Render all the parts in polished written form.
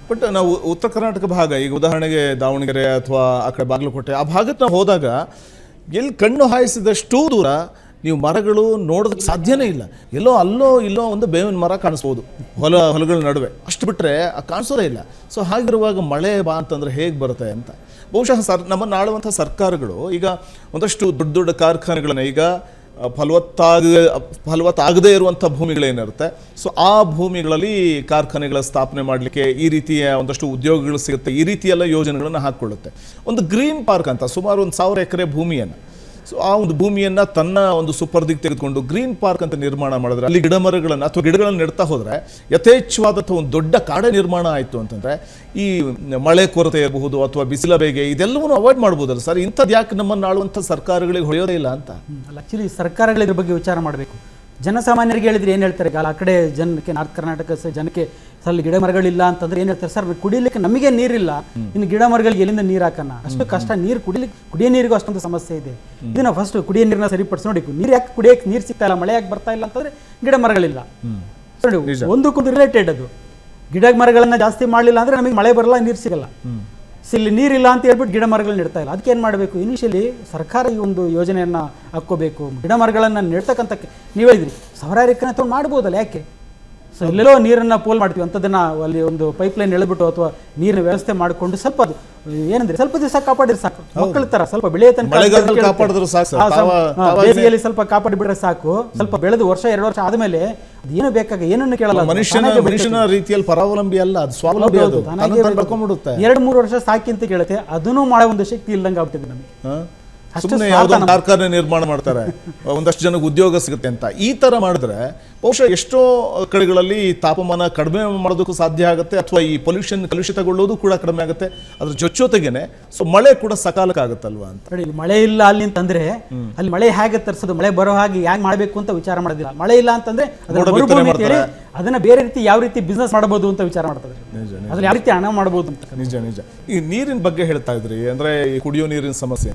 But ನಾವು ಉತ್ತರ ಕರ್ನಾಟಕ ಭಾಗ, ಈಗ ಉದಾಹರಣೆಗೆ ದಾವಣಗೆರೆ ಅಥವಾ ಆ ಕಡೆ ಬಾಗಲಕೋಟೆ ಆ ಭಾಗಕ್ಕೆ ನಾವು ಹೋದಾಗ ಎಲ್ಲಿ ಕಣ್ಣು ಹಾಯಿಸಿದಷ್ಟು ದೂರ ನೀವು ಮರಗಳು ನೋಡೋದಕ್ಕೆ ಸಾಧ್ಯನೇ ಇಲ್ಲ. ಎಲ್ಲೋ ಅಲ್ಲೋ ಇಲ್ಲೋ ಒಂದು ಬೇವಿನ ಮರ ಕಾಣಿಸ್ಬೋದು ಹೊಲಗಳ ನಡುವೆ, ಅಷ್ಟು ಬಿಟ್ಟರೆ ಕಾಣಿಸೋದೇ ಇಲ್ಲ. ಸೊ ಹಾಗಿರುವಾಗ ಮಳೆ ಬಾ ಅಂತಂದರೆ ಹೇಗೆ ಬರುತ್ತೆ ಅಂತ ಬಹುಶಃ ನಮ್ಮನ್ನು ಆಳುವಂಥ ಸರ್ಕಾರಗಳು ಈಗ ಒಂದಷ್ಟು ದೊಡ್ಡ ದೊಡ್ಡ ಕಾರ್ಖಾನೆಗಳನ್ನು, ಈಗ ಫಲವತ್ತಾಗದೇ ಇರುವಂಥ ಭೂಮಿಗಳೇನಿರುತ್ತೆ, ಸೊ ಆ ಭೂಮಿಗಳಲ್ಲಿ ಕಾರ್ಖಾನೆಗಳ ಸ್ಥಾಪನೆ ಮಾಡಲಿಕ್ಕೆ ಈ ರೀತಿಯ ಒಂದಷ್ಟು ಉದ್ಯೋಗಗಳು ಸಿಗುತ್ತೆ, ಈ ರೀತಿಯೆಲ್ಲ ಯೋಜನೆಗಳನ್ನು ಹಾಕ್ಕೊಳ್ಳುತ್ತೆ. ಒಂದು ಗ್ರೀನ್ ಪಾರ್ಕ್ ಅಂತ ಸುಮಾರು 1000 ಎಕರೆ ಭೂಮಿಯನ್ನು, ಸೊ ಆ ಒಂದು ಭೂಮಿಯನ್ನು ತನ್ನ ಒಂದು ಸುಪರ್ದಿಗೆ ತೆಗೆದುಕೊಂಡು ಗ್ರೀನ್ ಪಾರ್ಕ್ ಅಂತ ನಿರ್ಮಾಣ ಮಾಡಿದ್ರೆ ಅಲ್ಲಿ ಗಿಡ ಮರಗಳನ್ನು ಅಥವಾ ಗಿಡಗಳನ್ನು ನೆಡ್ತಾ ಹೋದರೆ ಯಥೇಚ್ಛವಾದಂಥ ಒಂದು ದೊಡ್ಡ ಕಾಡೆ ನಿರ್ಮಾಣ ಆಯಿತು ಅಂತಂದರೆ ಈ ಮಳೆ ಕೊರತೆ ಇರಬಹುದು ಅಥವಾ ಬಿಸಿಲ ಬೇಗೆ ಇದೆಲ್ಲವನ್ನೂ ಅವಾಯ್ಡ್ ಮಾಡ್ಬೋದಲ್ಲ ಸರ್. ಇಂಥದ್ದು ಯಾಕೆ ನಮ್ಮನ್ನು ಆಳುವಂಥ ಸರ್ಕಾರಗಳಿಗೆ ಹೊಳೆಯೋದೇ ಇಲ್ಲ ಅಂತ? ಆ್ಯಕ್ಚುಲಿ ಸರ್ಕಾರಗಳ ಇದ್ರ ಬಗ್ಗೆ ವಿಚಾರ ಮಾಡಬೇಕು. ಜನಸಾಮಾನ್ಯರಿಗೆ ಹೇಳಿದ್ರೆ ಏನು ಹೇಳ್ತಾರೆ, ಆ ಕಡೆ ಜನಕ್ಕೆ ನಾರ್ತ್ ಕರ್ನಾಟಕ ಜನಕ್ಕೆ ಅಲ್ಲಿ ಗಿಡ ಮರಗಳಿಲ್ಲ ಅಂತಂದ್ರೆ ಏನು ಹೇಳ್ತಾರೆ, ಸರ್ ಕುಡಿಲಿಕ್ಕೆ ನಮಗೆ ನೀರಿಲ್ಲ, ಇನ್ನು ಗಿಡ ಮರಗಳಿಗೆ ಎಲ್ಲಿಂದ ನೀರು ಹಾಕೋಣ, ಅಷ್ಟು ಕಷ್ಟ, ನೀರು ಕುಡಿಯೋ ನೀರಿಗೂ ಅಷ್ಟೊಂದು ಸಮಸ್ಯೆ ಇದೆ. ಇದನ್ನ ಫಸ್ಟ್ ಕುಡಿಯೋ ನೀರನ್ನ ಸರಿಪಡಿಸಿ ನೋಡಿ, ನೀರು ಯಾಕೆ ಕುಡಿಯೋಕೆ ನೀರು ಸಿಗ್ತಾ ಇಲ್ಲ, ಮಳೆ ಯಾಕೆ ಬರ್ತಾ ಇಲ್ಲ ಅಂತಂದ್ರೆ ಗಿಡ ಮರಗಳಿಲ್ಲ. ಒಂದಕ್ಕೊಂದು ರಿಲೇಟೆಡ್ ಅದು. ಗಿಡ ಮರಗಳನ್ನ ಜಾಸ್ತಿ ಮಾಡಲಿಲ್ಲ ಅಂದ್ರೆ ನಮಗೆ ಮಳೆ ಬರಲ್ಲ, ನೀರು ಸಿಗಲ್ಲ. ಇಲ್ಲಿ ನೀರಿಲ್ಲ ಅಂತ ಹೇಳ್ಬಿಟ್ಟು ಗಿಡ ಮರಗಳನ್ನ ನೆಡ್ತಾ ಇಲ್ಲ. ಅದಕ್ಕೆ ಏನು ಮಾಡಬೇಕು, ಇನಿಷಿಯಲಿ ಸರ್ಕಾರ ಈ ಒಂದು ಯೋಜನೆಯನ್ನು ಹಾಕ್ಕೋಬೇಕು. ಗಿಡ ಮರಗಳನ್ನು ನೆಡ್ತಕ್ಕಂಥ ನೀವು ಹೇಳಿದ್ರಿ 1000 ಎಕರೆ ತೊಗೊಂಡು ಮಾಡ್ಬೋದಲ್ಲ, ಯಾಕೆ? ಸೊ ಎಲ್ಲೆಲ್ಲೋ ನೀರನ್ನು ಪೋಲ್ ಮಾಡ್ತೀವಿ ಅಂಥದ್ದನ್ನು ಅಲ್ಲಿ ಒಂದು ಪೈಪ್ಲೈನ್ ಎಳೆದ್ಬಿಟ್ಟು ಅಥವಾ ನೀರಿನ ವ್ಯವಸ್ಥೆ ಮಾಡಿಕೊಂಡು ಸ್ವಲ್ಪ ಅದು ಏನಂದ್ರೆ ಸ್ವಲ್ಪ ದಿವಸ ಕಾಪಾಡಿದ್ರೆ ಸಾಕು. ಮಕ್ಕಳ ತರ ಸ್ವಲ್ಪ ಬೆಳೆಯ ಬೇಸಿಗೆಯಲ್ಲಿ ಸ್ವಲ್ಪ ಕಾಪಾಡಿಬಿಟ್ರೆ ಸಾಕು. ಸ್ವಲ್ಪ ಬೆಳೆದು 1-2 ವರ್ಷ ಆದ್ಮೇಲೆ ಏನು ಬೇಕಾಗ ಏನನ್ನು ಕೇಳಲ್ಲ. ಮನುಷ್ಯನ ರೀತಿಯಲ್ಲಿ ಪರಾವಲಂಬಿ ಅಲ್ಲ, ಅದು ಸ್ವಾವಲಂಬಿ. 2-3 ವರ್ಷ ಸಾಕಿ ಅಂತ ಕೇಳುತ್ತೆ, ಅದನ್ನು ಮಾಡೋ ಒಂದು ಶಕ್ತಿ ಇಲ್ದಂಗೆ ಆಗ್ಬಿಟ್ಟಿದೆ ನಮಗೆ. ಸುಮ್ಮನೆ ಯಾವುದೋ ಕಾರ್ಖಾನೆ ನಿರ್ಮಾಣ ಮಾಡ್ತಾರೆ, ಒಂದಷ್ಟು ಜನಕ್ಕೆ ಉದ್ಯೋಗ ಸಿಗುತ್ತೆ ಅಂತ. ಈ ತರ ಮಾಡಿದ್ರೆ ಬಹುಶಃ ಎಷ್ಟೋ ಕಡೆಗಳಲ್ಲಿ ತಾಪಮಾನ ಕಡಿಮೆ ಮಾಡೋದಕ್ಕೂ ಸಾಧ್ಯ ಆಗುತ್ತೆ, ಅಥವಾ ಈ ಪೊಲ್ಯೂಷನ್ ಕಲುಷಿತಗೊಳ್ಳೋದು ಕೂಡ ಕಡಿಮೆ ಆಗುತ್ತೆ. ಅದ್ರ ಜೊತೆಗೇನೆ ಸೊ ಮಳೆ ಕೂಡ ಸಕಾಲಕ್ಕೆ ಆಗುತ್ತಲ್ವಾ ಅಂತ. ಮಳೆ ಇಲ್ಲ ಅಲ್ಲಿ ಅಂತಂದ್ರೆ ಅಲ್ಲಿ ಮಳೆ ಹೇಗೆ ತರಿಸೋದು, ಮಳೆ ಬರೋ ಹಾಗೆ ಹೇಗೆ ಮಾಡಬೇಕು ಅಂತ ವಿಚಾರ ಮಾಡೋದಿಲ್ಲ. ಮಳೆ ಇಲ್ಲ ಅಂತಂದ್ರೆ ಅದನ್ನ ಬೇರೆ ರೀತಿ ಯಾವ ರೀತಿ ಬಿಸ್ನೆಸ್ ಮಾಡಬಹುದು ಅಂತ ವಿಚಾರ ಮಾಡ್ತಾರೆ, ಅದ್ರ ಯಾವ ರೀತಿ ಹಣ ಮಾಡಬಹುದು ಅಂತ. ನಿಜ. ಈ ನೀರಿನ ಬಗ್ಗೆ ಹೇಳ್ತಾ ಇದ್ರಿ, ಅಂದ್ರೆ ಈ ಕುಡಿಯೋ ನೀರಿನ ಸಮಸ್ಯೆ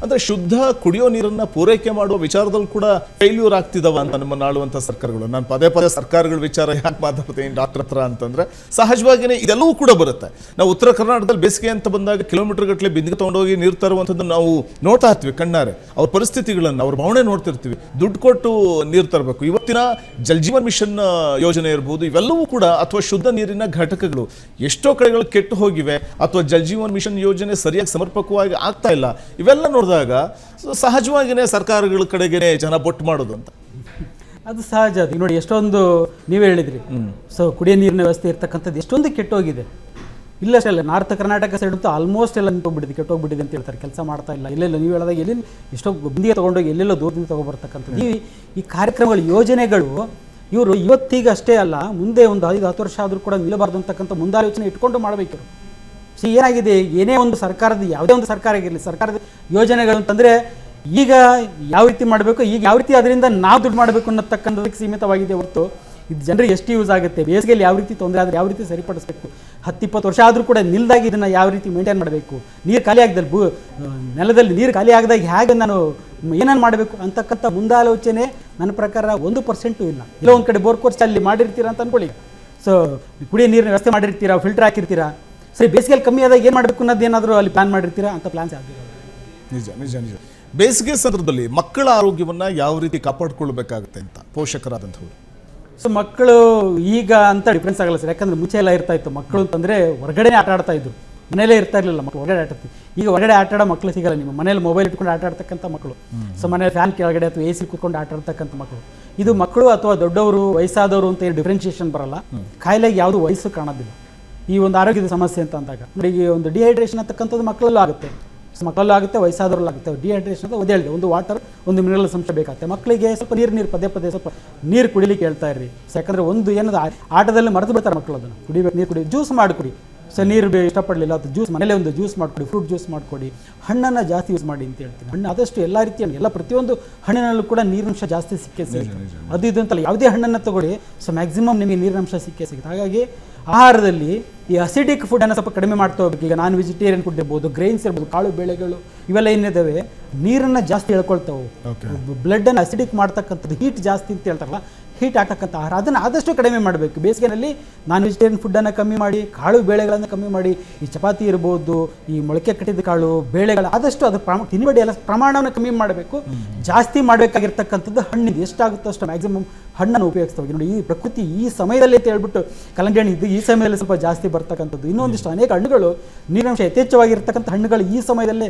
ಅಂದ್ರೆ ಶುದ್ಧ ಕುಡಿಯೋ ನೀರನ್ನ ಪೂರೈಕೆ ಮಾಡುವ ವಿಚಾರದಲ್ಲಿ ಕೂಡ ಫೇಲ್ಯೂರ್ ಆಗ್ತಿದವ ಅಂತ ನಮ್ಮನ್ನು ಆಳುವಂಥ ಸರ್ಕಾರಗಳು. ನಾನು ಪದೇ ಸರ್ಕಾರಗಳ ವಿಚಾರ ಯಾಕೆ ಮಾತಾಡ್ತೀನಿ ಡಾಕ್ಟರ್ ಹತ್ರ ಅಂತಂದ್ರೆ ಸಹಜವಾಗಿಯೇ ಇದೆಲ್ಲವೂ ಕೂಡ ಬರುತ್ತೆ. ನಾವು ಉತ್ತರ ಕರ್ನಾಟಕದಲ್ಲಿ ಬೇಸಿಗೆ ಅಂತ ಬಂದಾಗ ಕಿಲೋಮೀಟರ್ ಗಟ್ಟಲೆ ಬಿಂದಿಗೆ ತಗೊಂಡೋಗಿ ನೀರು ತರುವಂಥದ್ದು ನಾವು ನೋಡ್ತಾ ಇರ್ತೀವಿ ಕಣ್ಣಾರೆ. ಅವ್ರ ಪರಿಸ್ಥಿತಿಗಳನ್ನು, ಅವ್ರ ಭಾವನೆ ನೋಡ್ತಿರ್ತೀವಿ. ದುಡ್ಡು ಕೊಟ್ಟು ನೀರು ತರಬೇಕು. ಇವತ್ತಿನ ಜಲ್ ಜೀವನ್ ಮಿಷನ್ ಯೋಜನೆ ಇರ್ಬೋದು, ಇವೆಲ್ಲವೂ ಕೂಡ ಅಥವಾ ಶುದ್ಧ ನೀರಿನ ಘಟಕಗಳು ಎಷ್ಟೋ ಕಡೆಗಳು ಕೆಟ್ಟು ಹೋಗಿವೆ, ಅಥವಾ ಜಲ್ ಜೀವನ್ ಮಿಷನ್ ಯೋಜನೆ ಸರಿಯಾಗಿ ಸಮರ್ಪಕವಾಗಿ ಆಗ್ತಾ ಇಲ್ಲ. ಇವೆಲ್ಲ ನೋಡಿದಾಗ ಸಹಜವಾಗಿಯೇ ಸರ್ಕಾರಗಳ ಕಡೆಗೆ ಜನ ಬೊಟ್ಟು ಮಾಡೋದು ಅಂತ ಅದು ಸಹಜ. ಅದು ನೋಡಿ, ಎಷ್ಟೊಂದು ನೀವೇ ಹೇಳಿದ್ರಿ, ಸೊ ಕುಡಿಯೋ ನೀರಿನ ವ್ಯವಸ್ಥೆ ಇರ್ತಕ್ಕಂಥದ್ದು ಎಷ್ಟೊಂದು ಕೆಟ್ಟೋಗಿದೆ. ಇಲ್ಲಷ್ಟೇ ಅಲ್ಲ, ನಾರ್ತ್ ಕರ್ನಾಟಕ ಸೈಡ್ ಅಂತೂ ಆಲ್ಮೋಸ್ಟ್ ಎಲ್ಲ ಕೆಟ್ಟೋಗ್ಬಿಟ್ಟಿದೆ ಅಂತ ಹೇಳ್ತಾರೆ. ಕೆಲಸ ಮಾಡ್ತಾ ಇಲ್ಲ. ಎಲ್ಲೆಲ್ಲ ನೀವು ಹೇಳಿದಾಗ ಎಲ್ಲಿ ಎಷ್ಟೋ ಬಂದಿಗೆ ತೊಗೊಂಡೋಗಿ ಎಲ್ಲೆಲ್ಲೋ ದೂರದಿಂದ ತೊಗೊಬರ್ತಕ್ಕಂಥದ್ದು ಈ ಕಾರ್ಯಕ್ರಮಗಳು, ಯೋಜನೆಗಳು ಇವರು ಇವತ್ತಿಗೆ ಅಷ್ಟೇ ಅಲ್ಲ, ಮುಂದೆ ಒಂದು 5-10 ವರ್ಷ ಆದರೂ ಕೂಡ ನಿಲ್ಲಬಾರ್ದು ಅಂತಕ್ಕಂಥ ಮುಂದಾಲೋಚನೆ ಇಟ್ಕೊಂಡು ಮಾಡಬೇಕು. ಸೊ ಏನಾಗಿದೆ, ಏನೇ ಒಂದು ಸರ್ಕಾರದ, ಯಾವುದೇ ಒಂದು ಸರ್ಕಾರ ಆಗಿರಲಿ, ಸರ್ಕಾರದ ಯೋಜನೆಗಳು ಅಂತಂದರೆ ಈಗ ಯಾವ ರೀತಿ ಮಾಡಬೇಕು, ಈಗ ಯಾವ ರೀತಿ ಅದರಿಂದ ನಾವು ದುಡ್ಡು ಮಾಡಬೇಕು ಅನ್ನೋತಕ್ಕಂಥದಕ್ಕೆ ಸೀಮಿತವಾಗಿದೆ ಹೊರತು ಇದು ಜನರಿಗೆ ಎಷ್ಟು ಯೂಸ್ ಆಗುತ್ತೆ, ಬೇಸಿಗೆಯಲ್ಲಿ ಯಾವ ರೀತಿ ತೊಂದರೆ ಆದರೆ ಯಾವ ರೀತಿ ಸರಿಪಡಿಸಬೇಕು, 10-20 ವರ್ಷ ಆದರೂ ಕೂಡ ನಿಲ್ದಾಗ ಇದನ್ನು ಯಾವ ರೀತಿ ಮೇಂಟೈನ್ ಮಾಡಬೇಕು, ನೀರು ಖಾಲಿ ಆಗದಲ್ಲಿ ನೆಲದಲ್ಲಿ ನೀರು ಖಾಲಿ ಆಗದಾಗ ಹೇಗೆ ನಾನು ಏನೇನು ಮಾಡಬೇಕು ಅಂತಕ್ಕಂಥ ಮುಂದಾಲೋಚನೆ ನನ್ನ ಪ್ರಕಾರ 1% ಇಲ್ಲ. ಇಲ್ಲ ಒಂದು ಕಡೆ ಬೋರ್ ಕೋರ್ಸ್ ಅಲ್ಲಿ ಮಾಡಿರ್ತೀರಾ ಅಂತ ಅಂದ್ಕೊಳ್ಳಿ. ಸೊ ಕುಡಿಯೋ ನೀರಿನ ವ್ಯವಸ್ಥೆ ಮಾಡಿರ್ತೀರಾ, ಫಿಲ್ಟರ್ ಹಾಕಿರ್ತೀರಾ, ಸರಿ ಬೇಸಿಗೆಯಲ್ಲಿ ಕಮ್ಮಿ ಆದಾಗ ಏನು ಮಾಡಬೇಕು ಅನ್ನೋದೇನಾದರೂ ಅಲ್ಲಿ ಪ್ಲಾನ್ ಮಾಡಿರ್ತೀರಾ ಅಂತ ಪ್ಲಾನ್ಸ್ ಆಗಿರೋದು. ನಿಜ. ಬೇಸಿಗೆ ಸಂದರ್ಭದಲ್ಲಿ ಮಕ್ಕಳ ಆರೋಗ್ಯವನ್ನು ಯಾವ ರೀತಿ ಕಾಪಾಡಿಕೊಳ್ಬೇಕಾಗುತ್ತೆ ಅಂತ ಪೋಷಕರಾದಂಥವ್ರು. ಸೊ ಮಕ್ಕಳು ಈಗ ಅಂತ ಡಿಫ್ರೆನ್ಸ್ ಆಗಲ್ಲ ಸರ್, ಯಾಕಂದ್ರೆ ಮುಂಚೆ ಎಲ್ಲ ಇರ್ತಾ ಇತ್ತು. ಮಕ್ಕಳು ಅಂತಂದರೆ ಹೊರಗಡೆ ಆಟ ಆಡ್ತಾ ಇದ್ರು, ಮನೇಲೇ ಇರ್ತಾ ಇರಲಿಲ್ಲ ಮಕ್ಕಳು, ಹೊರಗಡೆ ಆಟ ಆಡ್ತೀವಿ. ಈಗ ಹೊರಗಡೆ ಆಟ ಆಡೋ ಮಕ್ಕಳು ಸಿಗಲ್ಲ. ನಿಮ್ಮ ಮನೇಲಿ ಮೊಬೈಲ್ ಇಟ್ಕೊಂಡು ಆಟ ಆಡ್ತಕ್ಕಂಥ ಮಕ್ಕಳು, ಸೊ ಮನೇಲಿ ಫ್ಯಾನ್ ಕೆಳಗಡೆ ಅಥವಾ AC ಕೂತ್ಕೊಂಡು ಆಟ ಆಡ್ತಕ್ಕಂಥ ಮಕ್ಕಳು. ಇದು ಮಕ್ಕಳು ಅಥವಾ ದೊಡ್ಡವರು, ವಯಸ್ಸಾದವರು ಅಂತ ಏನು ಡಿಫ್ರೆನ್ಷಿಯೇಷನ್ ಬರಲ್ಲ. ಕಾಯಿಲೆಗೆ ಯಾವುದು ವಯಸ್ಸು ಕಾಣೋದಿಲ್ಲ. ಈ ಒಂದು ಆರೋಗ್ಯದ ಸಮಸ್ಯೆ ಅಂತ ಅಂದಾಗ ಈ ಒಂದು ಡಿಹೈಡ್ರೇಷನ್ ಅಂತಕ್ಕಂಥದ್ದು ಮಕ್ಕಳಲ್ಲೂ ಆಗುತ್ತೆ, ವಯಸ್ಸಾದವರಲ್ಲೂ ಆಗುತ್ತೆ. ಡಿಹೈಡ್ರೇಷನ್ ಅಂತ ಹೇಳಿದೆ, ಒಂದು ವಾಟರ್, ಒಂದು ಮಿನರಲ್ ಅಂಶ ಬೇಕಾಗುತ್ತೆ. ಮಕ್ಕಳಿಗೆ ಸ್ವಲ್ಪ ನೀರು ಪದೇ ಸ್ವಲ್ಪ ನೀರು ಕುಡಿಲಿಕ್ಕೆ ಹೇಳ್ತಾ ಇರ್ರಿ. ಯಾಕಂದರೆ ಒಂದು ಏನದು ಆಟದಲ್ಲಿ ಮರೆತು ಬಿಡ್ತಾರೆ ಮಕ್ಕಳು, ಅದನ್ನು ಕುಡಿಬೇಕು, ನೀರು ಕುಡಿ, ಜ್ಯೂಸ್ ಮಾಡಿಕೊಡಿ. ಸೊ ನೀರು ಇಷ್ಟಪಡಲಿಲ್ಲ ಅಥವಾ ಜ್ಯೂಸ್ ಮನೇಲೆ ಒಂದು ಜ್ಯೂಸ್ ಮಾಡಿಕೊಡಿ, ಫ್ರೂಟ್ ಜ್ಯೂಸ್ ಮಾಡಿಕೊಡಿ. ಹಣ್ಣನ್ನು ಜಾಸ್ತಿ ಯೂಸ್ ಮಾಡಿ ಅಂತ ಹೇಳ್ತೀನಿ. ಹಣ್ಣು ಆದಷ್ಟು ಎಲ್ಲ ರೀತಿಯ ಪ್ರತಿಯೊಂದು ಹಣ್ಣಿನಲ್ಲೂ ಕೂಡ ನೀರಿನಂಶ ಜಾಸ್ತಿ ಸಿಗುತ್ತೆ. ಅದು ಇದು ಅಂತಲ್ಲ, ಯಾವುದೇ ಹಣ್ಣನ್ನು ತಗೊಳ್ಳಿ, ಸೊ ಮ್ಯಾಕ್ಸಿಮಮ್ ನಿಮಗೆ ನೀರಿನಂಶ ಸಿಗುತ್ತೆ. ಹಾಗಾಗಿ ಆಹಾರದಲ್ಲಿ ಈ ಅಸಿಡಿಕ್ ಫುಡ್ಡನ್ನು ಸ್ವಲ್ಪ ಕಡಿಮೆ ಮಾಡ್ತಾ ಹೋಗ್ಬೇಕು. ಈಗ ನಾನ್ ವೆಜಿಟೇರಿಯನ್ ಫುಡ್ ಇರ್ಬೋದು, ಗ್ರೈನ್ಸ್ ಇರ್ಬೋದು, ಕಾಳು ಬೇಳೆಗಳು ಇವೆಲ್ಲ ಏನಿದ್ದಾವೆ ನೀರನ್ನು ಜಾಸ್ತಿ ಎಳ್ಕೊಳ್ತಾವೆ. ಬ್ಲಡ್ಡನ್ನು ಅಸಿಡಿಕ್ ಮಾಡ್ತಕ್ಕಂಥದ್ದು, ಹೀಟ್ ಜಾಸ್ತಿ ಅಂತ ಹೇಳ್ತಾರಲ್ಲ, ಹೀಟ್ ಆಗ್ತಕ್ಕಂಥ ಆಹಾರ ಅದನ್ನು ಆದಷ್ಟು ಕಡಿಮೆ ಮಾಡಬೇಕು. ಬೇಸಿಗೆನಲ್ಲಿ ನಾನ್ ವೆಜಿಟೇರಿಯನ್ ಫುಡ್ಡನ್ನು ಕಮ್ಮಿ ಮಾಡಿ, ಕಾಳು ಬೇಳೆಗಳನ್ನು ಕಮ್ಮಿ ಮಾಡಿ, ಈ ಚಪಾತಿ ಇರ್ಬೋದು, ಈ ಮೊಳಕೆ ಕಟ್ಟಿದ ಕಾಳು ಬೇಳೆಗಳು ಆದಷ್ಟು ಅದು ತಿನ್ಬೇಡಿ ಎಲ್ಲ ಪ್ರಮಾಣವನ್ನು ಕಮ್ಮಿ ಮಾಡಬೇಕು. ಜಾಸ್ತಿ ಮಾಡಬೇಕಾಗಿರ್ತಕ್ಕಂಥದ್ದು ಹಣ್ಣಿದೆ, ಎಷ್ಟಾಗುತ್ತೋ ಅಷ್ಟು ಮ್ಯಾಕ್ಸಿಮಮ್ ಹಣ್ಣನ್ನು ಉಪಯೋಗಿಸ್ತಾ ಹೋಗಿ. ನೋಡಿ, ಈ ಪ್ರಕೃತಿ ಈ ಸಮಯದಲ್ಲಿ ಅಂತ ಹೇಳ್ಬಿಟ್ಟು ಕಲ್ಲಂಗಡಿ ಹಣ್ಣು ಇದು ಈ ಸಮಯದಲ್ಲಿ ಸ್ವಲ್ಪ ಜಾಸ್ತಿ ಬರ್ತಕ್ಕಂಥದ್ದು. ಇನ್ನೊಂದಿಷ್ಟು ಅನೇಕ ಹಣ್ಣುಗಳು ನೀರಿನಂಶ ಯಥೇಚ್ಛವಾಗಿರ್ತಕ್ಕಂಥ ಹಣ್ಣುಗಳು ಈ ಸಮಯದಲ್ಲೇ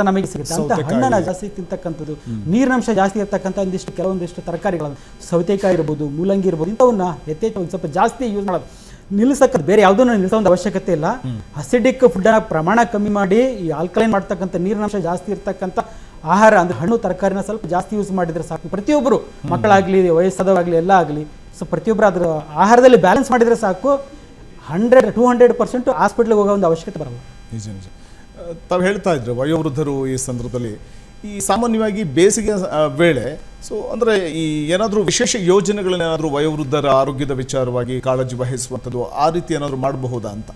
ನಮಗೆ ಸಿಗುತ್ತೆ. ಅಂತ ಹಣ್ಣನ್ನು ಜಾಸ್ತಿ ತಿಂತಕ್ಕಂಥದ್ದು, ನೀರಿನಂಶ ಜಾಸ್ತಿ ಇರ್ತಕ್ಕಂಥ ಕೆಲವೊಂದಿಷ್ಟು ತರಕಾರಿಗಳನ್ನು, ಸೌತೆಕಾಯಿ ಇರ್ಬೋದು, ಮೂಲಂಗಿ ಇರ್ಬೋದು, ಇಂಥವನ್ನ ಯಥೇಚ್ಛವಾಗಿ ಸ್ವಲ್ಪ ಜಾಸ್ತಿ ಯೂಸ್ ಮಾಡೋದು ನಿಲ್ಲಿಸಕ್ಕಂಥ, ಬೇರೆ ಯಾವುದನ್ನು ನಿಲ್ಲಿಸೋ ಒಂದು ಅವಶ್ಯಕತೆ ಇಲ್ಲ. ಅಸಿಡಿಕ್ ಫುಡ್ಡನ್ನ ಪ್ರಮಾಣ ಕಮ್ಮಿ ಮಾಡಿ ಈ ಆಲ್ಕಲೈನ್ ಮಾಡ್ತಕ್ಕಂಥ ನೀರಿನಂಶ ಜಾಸ್ತಿ ಇರ್ತಕ್ಕಂಥ ಆಹಾರ ಅಂದರೆ ಹಣ್ಣು ತರಕಾರಿನ ಸ್ವಲ್ಪ ಜಾಸ್ತಿ ಯೂಸ್ ಮಾಡಿದರೆ ಸಾಕು. ಪ್ರತಿಯೊಬ್ಬರು ಮಕ್ಕಳಾಗಲಿ ವಯಸ್ಸಾದವಾಗಲಿ ಎಲ್ಲ ಆಗಲಿ ಸೊ ಪ್ರತಿಯೊಬ್ಬರು ಅದರ ಆಹಾರದಲ್ಲಿ ಬ್ಯಾಲೆನ್ಸ್ ಮಾಡಿದರೆ ಸಾಕು. 100-200% ಹಾಸ್ಪಿಟ್ಲಿಗೆ ಹೋಗೋ ಒಂದು ಅವಶ್ಯಕತೆ ಬರಲ್ಲ. ನಿಜ ನಿಜ. ತಾವು ಹೇಳ್ತಾ ಇದ್ರು ವಯೋವೃದ್ಧರು ಈ ಸಂದರ್ಭದಲ್ಲಿ ಈ ಸಾಮಾನ್ಯವಾಗಿ ಬೇಸಿಗೆ ವೇಳೆ ಸೊ ಅಂದರೆ ಈ ಏನಾದರೂ ವಿಶೇಷ ಯೋಜನೆಗಳನ್ನೇನಾದರೂ ವಯೋವೃದ್ಧರ ಆರೋಗ್ಯದ ವಿಚಾರವಾಗಿ ಕಾಳಜಿ ವಹಿಸುವಂಥದ್ದು ಆ ರೀತಿ ಏನಾದರೂ ಮಾಡಬಹುದಾ ಅಂತ?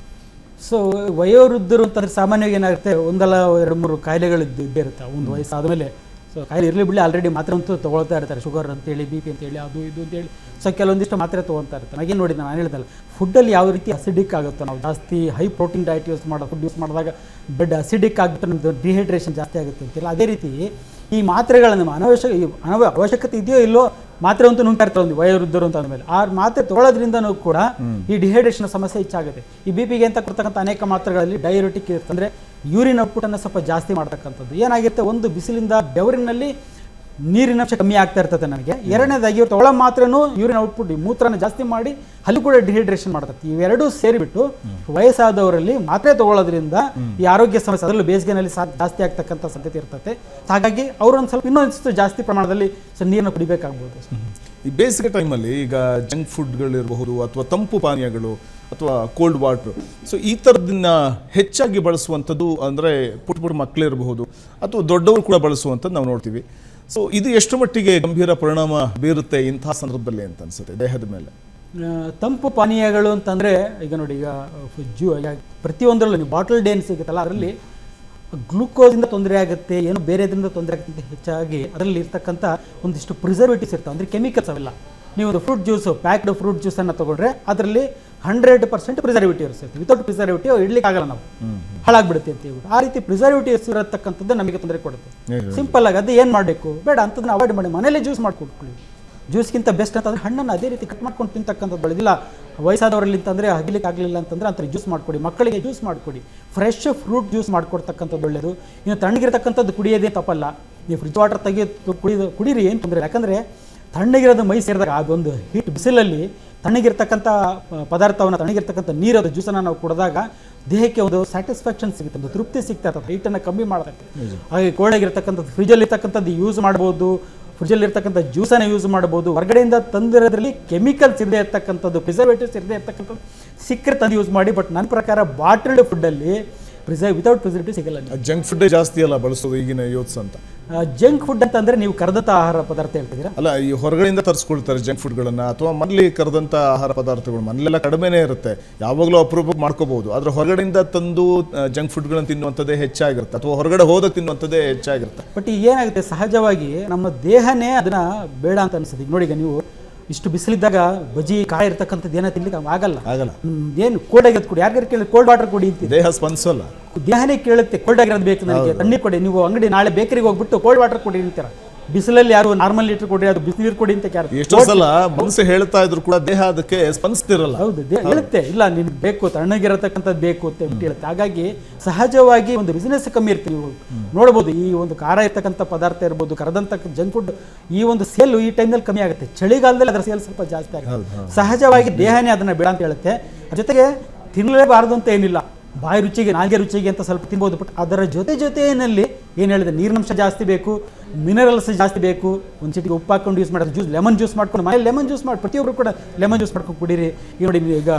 ಸೊ ವಯೋವೃದ್ಧರು ಅಂತಂದರೆ ಸಾಮಾನ್ಯವಾಗಿ ಏನಾಗುತ್ತೆ, ಒಂದಲ್ಲ 2-3 ಕಾಯಿಲೆಗಳು ಇದ್ದೇ ಇರುತ್ತೆ ಒಂದು ವಯಸ್ಸಾದ ಮೇಲೆ. ಸೊ ಕಾಯಿಲೆ ಇರಲಿ ಬಿಡಲಿ ಆಲ್ರೆಡಿ ಮಾತ್ರೆ ಅಂತೂ ತೊಗೊಳ್ತಾ ಇರ್ತಾರೆ, ಶುಗರ್ ಅಂತೇಳಿ, ಬಿ ಪಿ ಅಂತೇಳಿ, ಅದು ಇದು ಅಂತೇಳಿ. ಸೊ ಕೆಲವೊಂದಿಷ್ಟು ಮಾತ್ರೆ ತೊಗೊಳ್ತಾ ಇರ್ತಾರೆ. ಹಾಗೇನು ನೋಡಿದ್ದೆ ನಾನು ಹೇಳಿದಲ್ಲ, ಫುಡ್ಡಲ್ಲಿ ಯಾವ ರೀತಿ ಅಸಿಡಿಕ್ ಆಗುತ್ತೋ, ನಾವು ಜಾಸ್ತಿ ಹೈ ಪ್ರೋಟೀನ್ ಡಯಟ್ ಯೂಸ್ ಮಾಡೋ ಫುಡ್ ಯೂಸ್ ಮಾಡಿದಾಗ ಬ್ಲಡ್ ಅಸಿಡಿಕ್ ಆಗಿಬಿಟ್ಟು ನಮ್ಮದು ಡಿಹೈಡ್ರೇಷನ್ ಜಾಸ್ತಿ ಆಗುತ್ತೆ ಅಂತಿಲ್ಲ. ಅದೇ ರೀತಿ ಈ ಮಾತ್ರೆಗಳನ್ನು ಅವಶ್ಯಕತೆ ಇದೆಯೋ ಇಲ್ಲೋ ಮಾತ್ರೆ ಅಂತೂ ನುಂಗ್ತಾ ಇರ್ತಾರೆ ಒಂದು ವಯೋವೃದ್ಧರು ಅಂತ ಅಂದಮೇಲೆ. ಆ ಮಾತ್ರೆ ತೊಗೊಳೋದ್ರಿಂದನೂ ಕೂಡ ಈ ಡಿಹೈಡ್ರೇಷನ್ ಸಮಸ್ಯೆ ಹೆಚ್ಚಾಗುತ್ತೆ. ಈ ಬಿ ಪಿಗೆ ಅಂತ ಕೊಡ್ತಕ್ಕಂಥ ಅನೇಕ ಮಾತ್ರೆಗಳಲ್ಲಿ ಡೈಯೂರೆಟಿಕ್ ಇರುತ್ತೆ, ಅಂದರೆ ಯೂರಿನ್ ಔಟ್ಪುಟನ್ನು ಸ್ವಲ್ಪ ಜಾಸ್ತಿ ಮಾಡ್ತಕ್ಕಂಥದ್ದು. ಏನಾಗಿರುತ್ತೆ, ಒಂದು ಬಿಸಿಲಿಂದ ಬೆವರಿನಲ್ಲಿ ನೀರಿನಂಶ ಕಮ್ಮಿ ಆಗ್ತಾ ಇರ್ತದೆ ನನಗೆ. ಎರಡನೇದಾಗಿ ಇವ್ರು ತೊಗೊಳ್ಳೋ ಮಾತ್ರನೂ ಯೂರಿನ್ ಔಟ್ಪುಟ್ ಮೂತ್ರನ ಜಾಸ್ತಿ ಮಾಡಿ ಅಲ್ಲಿ ಕೂಡ ಡಿಹೈಡ್ರೇಷನ್ ಮಾಡ್ತದೆ. ಇವೆರಡೂ ಸೇರಿಬಿಟ್ಟು ವಯಸ್ಸಾದವರಲ್ಲಿ ಮಾತ್ರೆ ತಗೊಳ್ಳೋದ್ರಿಂದ ಈ ಆರೋಗ್ಯ ಸಮಸ್ಯೆ, ಅದರಲ್ಲೂ ಬೇಸಿಗೆನಲ್ಲಿ ಜಾಸ್ತಿ ಆಗ್ತಕ್ಕಂಥ ಸಾಧ್ಯತೆ ಇರ್ತದೆ. ಹಾಗಾಗಿ ಅವರೊಂದು ಸ್ವಲ್ಪ ಇನ್ನೊಂದಿಷ್ಟು ಜಾಸ್ತಿ ಪ್ರಮಾಣದಲ್ಲಿ ನೀರನ್ನು ಕುಡಿಬೇಕಾಗ್ಬೋದು. ಈ ಬೇಸಿಗೆ ಟೈಮಲ್ಲಿ ಈಗ ಜಂಕ್ ಫುಡ್ಗಳಿರಬಹುದು ಅಥವಾ ತಂಪು ಪಾನೀಯಗಳು ಅಥವಾ ಕೋಲ್ಡ್ ವಾಟ್ರು, ಸೊ ಈ ಥರದನ್ನ ಹೆಚ್ಚಾಗಿ ಬಳಸುವಂಥದ್ದು ಅಂದರೆ ಪುಟ್ಟ ಮಕ್ಕಳಿರಬಹುದು ಅಥವಾ ದೊಡ್ಡವರು ಕೂಡ ಬಳಸುವಂಥದ್ದು ನಾವು ನೋಡ್ತೀವಿ. ಸೊ ಇದು ಎಷ್ಟು ಮಟ್ಟಿಗೆ ಗಂಭೀರ ಪರಿಣಾಮ ಬೀರುತ್ತೆ ಇಂತಹ ಸಂದರ್ಭದಲ್ಲಿ ಅಂತ ಅನ್ಸುತ್ತೆ ದೇಹದ ಮೇಲೆ? ತಂಪು ಪಾನೀಯಗಳು ಅಂತಂದರೆ ಈಗ ನೋಡಿ, ಈಗ ಪ್ರತಿಯೊಂದರಲ್ಲೂ ನೀವು ಬಾಟಲ್ ಡೇನ್ ಸಿಗುತ್ತಲ್ಲ, ಅದರಲ್ಲಿ ಗ್ಲೂಕೋಸಿಂದ ತೊಂದರೆ ಆಗುತ್ತೆ, ಏನೋ ಬೇರೆದ್ರಿಂದ ತೊಂದರೆ ಆಗುತ್ತೆ ಹೆಚ್ಚಾಗಿ. ಅದರಲ್ಲಿ ಇರ್ತಕ್ಕಂಥ ಒಂದಿಷ್ಟು ಪ್ರಿಸರ್ವೇಟಿವ್ಸ್ ಇರ್ತಾವೆ, ಅಂದರೆ ಕೆಮಿಕಲ್ಸ್ ಅವೆಲ್ಲ. ನೀವು ಒಂದು ಫ್ರೂಟ್ ಜ್ಯೂಸು, ಪ್ಯಾಕ್ಡ್ ಫ್ರೂಟ್ ಜ್ಯೂಸನ್ನು ತೊಗೊಂಡ್ರೆ ಅದರಲ್ಲಿ 100% ಪ್ರಿಸರ್ವೇಟಿವ್ಸ್ ಇರುತ್ತೆ. ವಿತೌಟ್ ಪ್ರಿಸರ್ವೇಟಿವ್ ಇಡ್ಲಿಕ್ಕೆ ಆಗಲ್ಲ, ನಾವು ಹಾಳಾಗ್ಬಿಡುತ್ತೆ ಅಂತ ಹೇಳ್ಬಿಟ್ಟು. ಆ ರೀತಿ ಪ್ರಿಸರ್ವೇಟಿವ್ಸ್ ಇರತಕ್ಕಂಥದ್ದು ನಮಗೆ ತೊಂದರೆ ಕೊಡುತ್ತೆ. ಸಿಂಪಲ್ ಆಗಿ ಅದು ಏನು ಮಾಡಬೇಕು, ಬೇಡ ಅಂತದನ್ನ ಅವಾಯ್ಡ್ ಮಾಡಿ ಮನೇಲಿ ಜ್ಯೂಸ್ ಮಾಡ್ಕೊಟ್ಕೊಳ್ಳಿ. ಜ್ಯೂಸ್ಗಿಂತ ಬೆಸ್ಟ್ ಅಂತಂದರೆ ಹಣ್ಣನ್ನು ಅದೇ ರೀತಿ ಕಟ್ ಮಾಡ್ಕೊಂಡು ತಿಂತಕ್ಕಂಥದ್ದು ಬೆಳೆದಿಲ್ಲ. ವಯಸ್ಸಾದವರಲ್ಲಿ ಅಂತಂದರೆ ಅಗಲಿಕ್ಕೆ ಆಗಲಿಲ್ಲ ಅಂತಂದರೆ ಅಂಥ ಜ್ಯೂಸ್ ಮಾಡಿಕೊಡಿ, ಮಕ್ಕಳಿಗೆ ಜ್ಯೂಸ್ ಮಾಡಿಕೊಡಿ. ಫ್ರೆಶ್ ಫ್ರೂಟ್ ಜ್ಯೂಸ್ ಮಾಡಿಕೊಡ್ತಕ್ಕಂಥದ್ದು ಒಳ್ಳೆಯದು. ಇನ್ನು ತಣ್ಣಗಿರ್ತಕ್ಕಂಥದ್ದು ಕುಡಿಯೋದೇ ತಪ್ಪಲ್ಲ. ನೀವು ಫ್ರಿಜ್ ವಾಟರ್ ಕುಡೀರಿ, ಏನು ತೊಂದರೆ. ಯಾಕಂದರೆ ತಣ್ಣಗಿರೋದು ಮೈ ಸೇರಿದಾಗ ಅದೊಂದು ಹೀಟ್ ಬಿಸಿಲಲ್ಲಿ ತಣ್ಣಗಿರ್ತಕ್ಕಂಥ ಪದಾರ್ಥವನ್ನು, ತಣ್ಣಗಿರ್ತಕ್ಕಂಥ ನೀರದು ಜ್ಯೂಸನ್ನು ನಾವು ಕುಡಿದಾಗ ದೇಹಕ್ಕೆ ಒಂದು ಸ್ಯಾಟಿಸ್ಫ್ಯಾಕ್ಷನ್ ಸಿಗುತ್ತೆ, ಒಂದು ತೃಪ್ತಿ ಸಿಗ್ತಾ ಇರ್ತದೆ, ಹೀಟನ್ನು ಕಮ್ಮಿ ಮಾಡುತ್ತೆ. ಹಾಗೆ ಕೋಲ್ಡಾಗಿರ್ತಕ್ಕಂಥದ್ದು ಫ್ರಿಜ್ಜಲ್ಲಿರ್ತಕ್ಕಂಥದ್ದು ಯೂಸ್ ಮಾಡ್ಬೋದು, ಫ್ರಿಜ್ಜಲ್ಲಿರ್ತಕ್ಕಂಥ ಜ್ಯೂಸನ್ನು ಯೂಸ್ ಮಾಡ್ಬೋದು. ಹೊರಗಡೆಯಿಂದ ತಂದಿರೋದ್ರಲ್ಲಿ ಕೆಮಿಕಲ್ಸ್ ಇರದೇ ಇರ್ತಕ್ಕಂಥದ್ದು, ಪ್ರಿಸರ್ವೇಟಿವ್ಸ್ ಇರದೇ ಇರ್ತಕ್ಕಂಥದ್ದು ಸಿಕ್ಕರೆ ತಂದು ಯೂಸ್ ಮಾಡಿ. ಬಟ್ ನನ್ನ ಪ್ರಕಾರ ಬಾಟಲ್ಡ್ ಫುಡ್ಡಲ್ಲಿ ವಿತೌಟ್ ಪ್ರಿಸರ್ವೇಟಿವ್ ಸಿಗಲ್ಲ. ಜಂಕ್ ಫುಡ್ ಜಾಸ್ತಿ ಅಲ್ಲ ಬಳಸೋದು ಈಗಿನ ಯೂತ್ಸ್ ಅಂತ. ಜಂಕ್ ಫುಡ್ ಅಂತಂದ್ರೆ ನೀವು ಕರೆದಂಥ ಆಹಾರ ಪದಾರ್ಥ ಹೇಳ್ತಿದ್ದೀರಾ? ಅಲ್ಲ, ಈ ಹೊರಗಡೆಯಿಂದ ತರಿಸ್ಕೊಳ್ತಾರೆ ಜಂಕ್ ಫುಡ್ಗಳನ್ನು, ಅಥವಾ ಮನೇಲಿ ಕರೆದಂಥ ಆಹಾರ ಪದಾರ್ಥಗಳು ಮನೆಯೆಲ್ಲ ಕಡಿಮೆನೇ ಇರುತ್ತೆ, ಯಾವಾಗಲೂ ಅಪರೂಪಕ್ಕೆ ಮಾಡ್ಕೋಬಹುದು. ಆದರೆ ಹೊರಗಡೆಯಿಂದ ತಂದು ಜಂಕ್ ಫುಡ್ಗಳನ್ನು ತಿನ್ನುವಂಥದ್ದೇ ಹೆಚ್ಚಾಗಿರುತ್ತೆ, ಅಥವಾ ಹೊರಗಡೆ ಹೋದ ತಿನ್ನುವಂಥದ್ದೇ ಹೆಚ್ಚಾಗಿರುತ್ತೆ. ಬಟ್ ಈಗ ಏನಾಗುತ್ತೆ, ಸಹಜವಾಗಿ ನಮ್ಮ ದೇಹನೇ ಅದನ್ನ ಬೇಡ ಅಂತ ಅನಿಸುತ್ತೆ. ಈಗ ನೋಡಿ, ಈಗ ನೀವು ಇಷ್ಟು ಬಿಸಿಲಿದ್ದಾಗ ಬಜ್ಜಿ ಕಾಯಿ ಇರ್ತಕ್ಕಂಥದ್ದು ಏನೋ ತಿನ್ಲಿಕ್ಕೆ ಆಗಲ್ಲ. ಏನು ಕೋಲ್ಡ್ ಆಗಿರೋದು ಕೊಡಿ, ಯಾರಿಗಾರು ಕೇಳಿ ಕೋಲ್ಡ್ ವಾಟರ್ ಕೊಡಿ ಅಂತ ದೇಹ ಸ್ಪಂದಿಸಲ್ಲ, ದೇಹನೇ ಕೇಳುತ್ತೆ ಕೋಲ್ಡ್ ಆಗಿರೋದು ಬೇಕು ನನಗೆ, ತಣ್ಣೀರು ಕೊಡಿ. ನೀವು ಅಂಗಡಿ ನಾಳೆ ಬೇಕರಿಗೆ ಹೋಗ್ಬಿಟ್ಟು ಕೋಲ್ಡ್ ವಾಟರ್ ಕೊಡಿ ಅಂತೀರ. ಬಿಸಿಲಲ್ಲಿ ಯಾರು ನಾರ್ಮಲ್ ಲೀಟರ್ ಕೊಡಿ, ಅದು ಬಿಸಿನೀರು ಕೊಡಿ ಅಂತ ಯಾರು ಎಷ್ಟೋ ಸಲ ಮನಸ್ಸು ಹೇಳ್ತಾ ಇದ್ರು ಕೂಡ ದೇಹ ಅದಕ್ಕೆ ಸ್ಪಂದಿಸ್ತಿರಲ್ಲ. ಹೌದು, ದೇಹ ಹೇಳುತ್ತೆ ಇಲ್ಲ ನಿನ್ಗೆ ಬೇಕು, ತಣ್ಣಗಿರತಕ್ಕಂಥದ್ದು ಬೇಕು ಅಂತ ಹೇಳುತ್ತೆ. ಹಾಗಾಗಿ ಸಹಜವಾಗಿ ಒಂದು ಬಿಸಿನೆಸ್ ಕಮ್ಮಿ ಇರ್ತೀವಿ. ನೀವು ನೋಡ್ಬೋದು, ಈ ಒಂದು ಖಾರ ಇರ್ತಕ್ಕಂಥ ಪದಾರ್ಥ ಇರ್ಬೋದು, ಕರೆದಂಥ ಜಂಕ್ ಫುಡ್, ಈ ಒಂದು ಸೇಲ್ ಈ ಟೈಮ್ನಲ್ಲಿ ಕಮ್ಮಿ ಆಗುತ್ತೆ. ಚಳಿಗಾಲದಲ್ಲಿ ಅದರ ಸೇಲ್ ಸ್ವಲ್ಪ ಜಾಸ್ತಿ ಆಗುತ್ತೆ. ಸಹಜವಾಗಿ ದೇಹನೇ ಅದನ್ನ ಬೇಡ ಅಂತ ಹೇಳುತ್ತೆ. ಜೊತೆಗೆ ತಿನ್ನಲೇಬಾರದು ಅಂತ ಏನಿಲ್ಲ, ಬಾಯಿ ರುಚಿಗೆ, ನಾಲ್ಗೆ ರುಚಿಗೆ ಅಂತ ಸ್ವಲ್ಪ ತಿನ್ಬೋದು. ಬಟ್ ಅದರ ಜೊತೆಯಲ್ಲಿ ಏನು ಹೇಳಿದೆ, ನೀರಿನಂಶ ಜಾಸ್ತಿ ಬೇಕು, ಮಿನರಲ್ಸ್ ಜಾಸ್ತಿ ಬೇಕು. ಒಂದು ಚಿಟಿಗೆ ಉಪ್ಪು ಹಾಕೊಂಡು ಯೂಸ್ ಮಾಡೋದು, ಲೆಮನ್ ಜ್ಯೂಸ್ ಮಾಡ್ಕೊಂಡು ಮನೇಲಿ ಲೆಮನ್ ಜ್ಯೂಸ್ ಮಾಡಿ ಪ್ರತಿಯೊಬ್ಬರು ಕೂಡ ಲೆಮನ್ ಜ್ಯೂಸ್ ಮಾಡ್ಕೊಂಡು ಕುಡೀರಿ. ನೋಡಿ, ಈಗ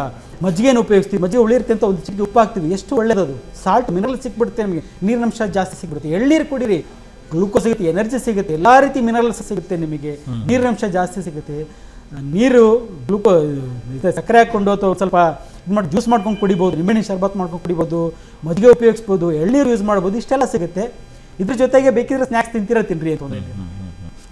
ಮಜ್ಜಿಗೆಯನ್ನು ಉಪಯೋಗಿಸ್ತೀವಿ, ಮಜ್ಜಿಗೆ ಉಳಿರುತ್ತೆ ಅಂತ ಒಂದು ಚಿಟಿಗೆ ಉಪ್ಪು ಹಾಕ್ತೀವಿ, ಎಷ್ಟು ಒಳ್ಳೆಯದು. ಸಾಲ್ಟ್ ಮಿನರಲ್ ಸಿಕ್ಬಿಡುತ್ತೆ ನಮಗೆ, ನೀರಿನಂಶ ಜಾಸ್ತಿ ಸಿಗ್ಬಿಡುತ್ತೆ. ಎಳ್ನೀರು ಕುಡೀರಿ, ಗ್ಲೂಕೋಸ್ ಸಿಗುತ್ತೆ, ಎನರ್ಜಿ ಸಿಗುತ್ತೆ, ಎಲ್ಲ ರೀತಿ ಮಿನರಲ್ಸ್ ಸಿಗುತ್ತೆ ನಿಮಗೆ, ನೀರಿನಂಶ ಜಾಸ್ತಿ ಸಿಗುತ್ತೆ. ನೀರು ಸಕ್ಕರೆ ಹಾಕ್ಕೊಂಡು ಅಥವಾ ಸ್ವಲ್ಪ ಇದು ಮಾಡಿ ಜ್ಯೂಸ್ ಮಾಡ್ಕೊಂಡು ಕುಡಿಬೋದು, ನಿಂಬೆಹಣ್ಣಿನ ಶರ್ಬತ್ ಮಾಡ್ಕೊಂಡು ಕುಡಿಬೋದು, ಮಜ್ಜಿಗೆ ಉಪಯೋಗಿಸ್ಬೋದು, ಎಳ್ನೀರು ಯೂಸ್ ಮಾಡ್ಬೋದು, ಇಷ್ಟೆಲ್ಲ ಸಿಗುತ್ತೆ. ಇದ್ರ ಜೊತೆಗೆ ಬೇಕಿದ್ರೆ ಸ್ನ್ಯಾಕ್ಸ್ ತಿಂತೀರಾ ತಿನ್ರಿ ಅಂತ.